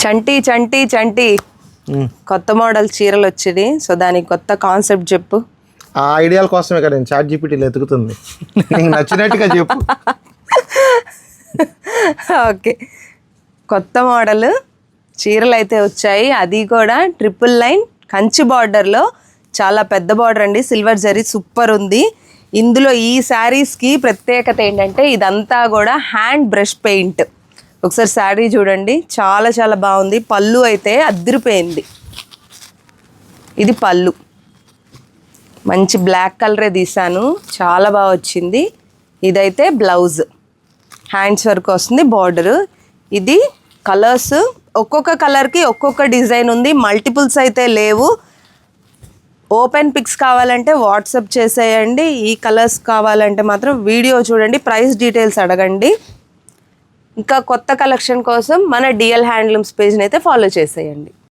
చంటి చంటి చంటి కొత్త మోడల్ చీరలు వచ్చేది. సో దానికి కొత్త కాన్సెప్ట్ చెప్పు. ఆ ఐడియాల కోసమే కదా నేను చాట్ జీపీటీలో ఎతుకుతుంది. నీకు నచ్చినట్టుగా చెప్పు. ఓకే, కొత్త మోడల్ చీరలు అయితే వచ్చాయి. అది కూడా ట్రిపుల్ లైన్ కంచి బార్డర్లో, చాలా పెద్ద బార్డర్ అండి. సిల్వర్ జరీ సూపర్ ఉంది. ఇందులో ఈ శారీస్కి ప్రత్యేకత ఏంటంటే ఇదంతా కూడా హ్యాండ్ బ్రష్ పెయింట్. ఒకసారి శారీ చూడండి, చాలా చాలా బాగుంది. పళ్ళు అయితే అదిరిపోయింది. ఇది పళ్ళు, మంచి బ్లాక్ కలరే తీసాను, చాలా బాగా వచ్చింది. ఇదైతే బ్లౌజ్, హ్యాండ్స్ వర్క్ వస్తుంది, బార్డరు. ఇది కలర్స్, ఒక్కొక్క కలర్కి ఒక్కొక్క డిజైన్ ఉంది. మల్టిపుల్స్ అయితే లేవు. ఓపెన్ పిక్స్ కావాలంటే వాట్సాప్ చేసేయండి. ఈ కలర్స్ కావాలంటే మాత్రం వీడియో చూడండి, ప్రైస్ డీటెయిల్స్ అడగండి. ఇంకా కొత్త కలెక్షన్ కోసం మన డిఎల్ హ్యాండ్లూమ్స్ పేజ్ని అయితే ఫాలో చేసేయండి.